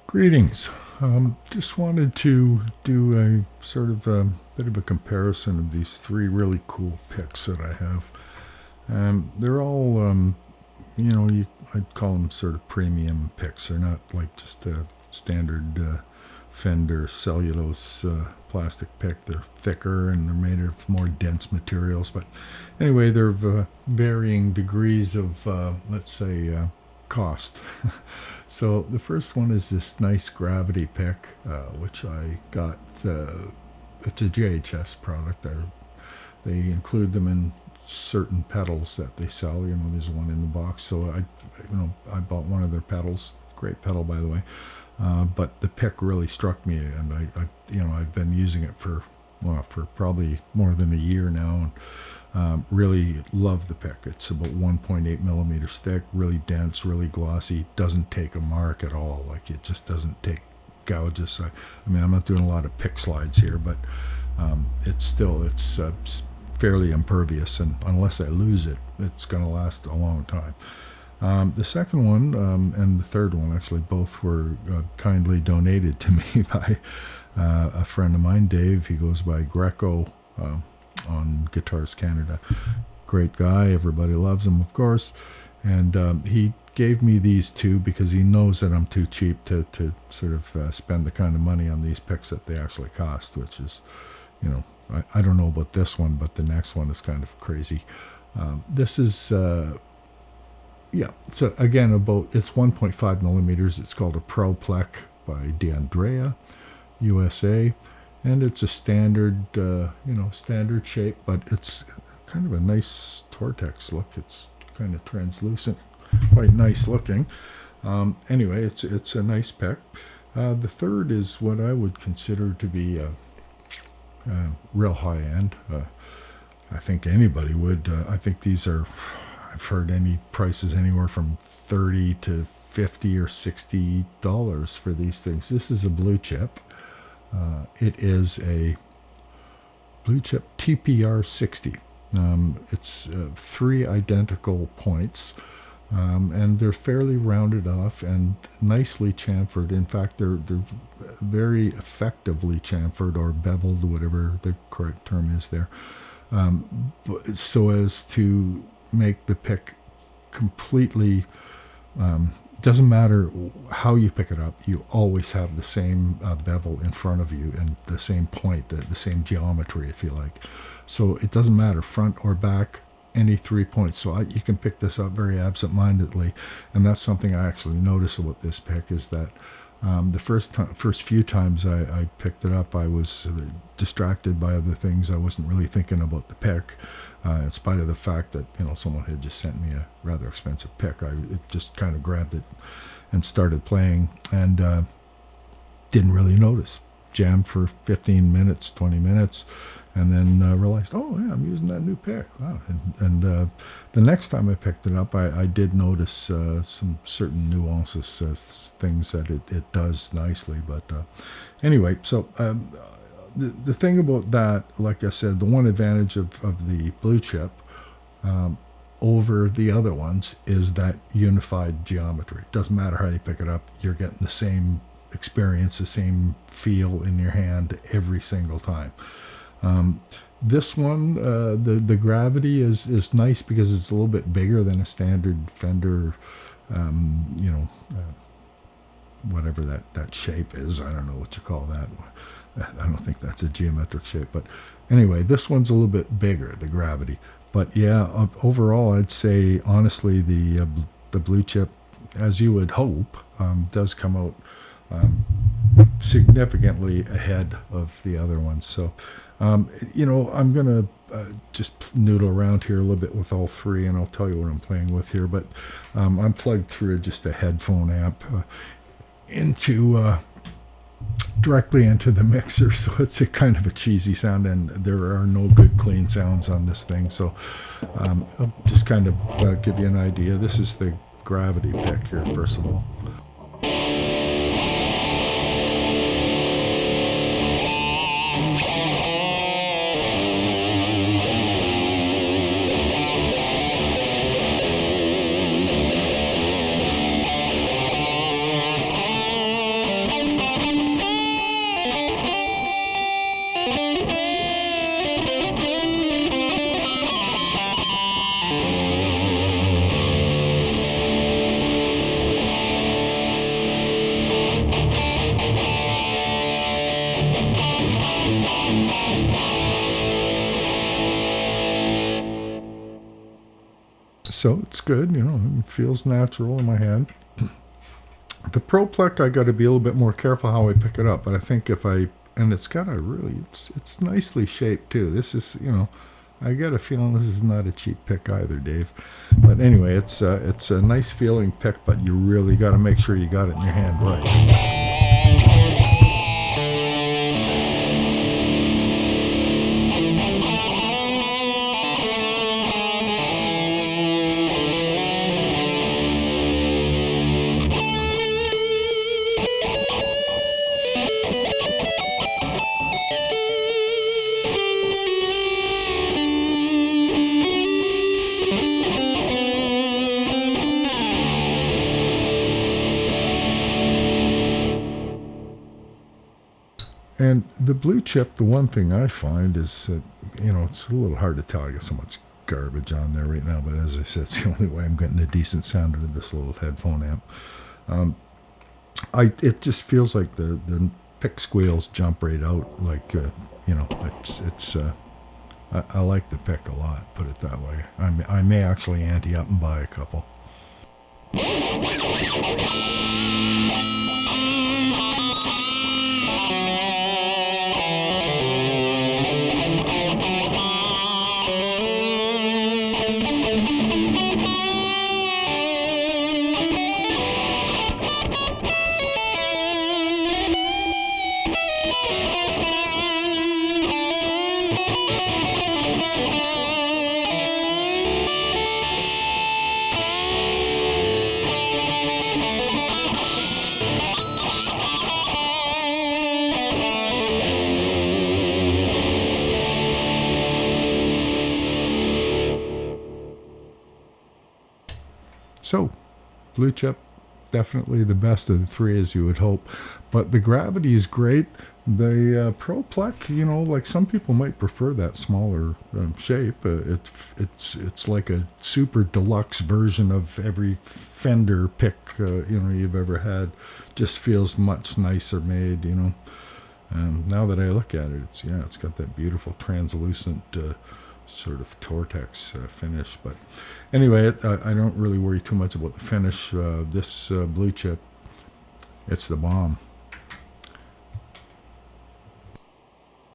Greetings. Just wanted to do a sort of a bit of a comparison of these three really cool picks that I have. They're all, I'd call them sort of premium picks. They're not like just a standard Fender cellulose plastic pick. They're thicker and they're made of more dense materials. But anyway, they're of varying degrees of, cost. So the first one is this nice gravity pick, which I got. It's a JHS product. They include them in certain pedals that they sell. There's one in the box. So I bought one of their pedals. Great pedal, by the way. But the pick really struck me, and I've been using it for probably more than a year now, and really love the pick. It's about 1.8 millimeters thick, really dense, really glossy. Doesn't take a mark at all. Like, it just doesn't take gouges. I'm not doing a lot of pick slides here, but it's fairly impervious, and unless I lose it, it's going to last a long time. The second one and the third one, actually, both were kindly donated to me by a friend of mine, Dave. He goes by Greco on Guitars Canada. Great guy. Everybody loves him, of course. And he gave me these two because he knows that I'm too cheap to sort of spend the kind of money on these picks that they actually cost, which is, I don't know about this one, but the next one is kind of crazy. This is... so again, it's 1.5 millimeters. It's called a Pro Plec by DeAndrea, USA, and it's a standard shape, but it's kind of a nice Tortex look. It's kind of translucent, quite nice looking. Anyway, it's a nice pick. The third is what I would consider to be real high end. I think anybody would. I think these are. I've heard any prices anywhere from $30 to $50 or $60 for these things. This is a BlueChip. It is a BlueChip TPR 60. It's three identical points, and they're fairly rounded off and nicely chamfered. In fact, they're very effectively chamfered or beveled, whatever the correct term is there, so as to make the pick completely, doesn't matter how you pick it up, you always have the same bevel in front of you and the same point, the same geometry, if you like. So it doesn't matter front or back, any 3 points. So you can pick this up very absent-mindedly, and that's something I actually notice about this pick, is that the first few times I picked it up, I was distracted by other things. I wasn't really thinking about the pick, in spite of the fact that someone had just sent me a rather expensive pick. I just kind of grabbed it and started playing, and didn't really notice. Jammed for 15 minutes, 20 minutes, and then realized, oh yeah, I'm using that new pick. Wow. And the next time I picked it up, I did notice some certain nuances, things that it does nicely. But anyway, so the thing about that, like I said, the one advantage of the BlueChip over the other ones is that unified geometry. It doesn't matter how you pick it up, you're getting the same experience, the same feel in your hand every single time. This one, the gravity is nice because it's a little bit bigger than a standard Fender, whatever that shape is. I don't know what you call that. I don't think that's a geometric shape, but anyway, this one's a little bit bigger, the gravity. But yeah, overall, I'd say honestly, the BlueChip, as you would hope, does come out significantly ahead of the other ones. So, I'm going to just noodle around here a little bit with all three, and I'll tell you what I'm playing with here. But I'm plugged through just a headphone amp directly into the mixer, so it's a kind of a cheesy sound, and there are no good clean sounds on this thing. So I'll just kind of give you an idea. This is the gravity pick here, first of all. So it's good, it feels natural in my hand. The Pro Plec, I got to be a little bit more careful how I pick it up, but I think and it's got it's nicely shaped too. This is, I get a feeling this is not a cheap pick either, Dave. But anyway, it's a nice feeling pick, but you really got to make sure you got it in your hand right. And the blue chip, the one thing I find is that, it's a little hard to tell. I got so much garbage on there right now, but as I said, it's the only way I'm getting a decent sound out of this little headphone amp. It just feels like the pick squeals jump right out. Like, I like the pick a lot, put it that way. I may actually ante up and buy a couple. So, blue chip, definitely the best of the three, as you would hope. But the gravity is great. The Pro Plec, like some people might prefer that smaller shape. It's like a super deluxe version of every Fender pick you've ever had. Just feels much nicer made. Now that I look at it, it's got that beautiful translucent sort of Tortex finish. But anyway, I don't really worry too much about the finish. This blue chip, it's the bomb.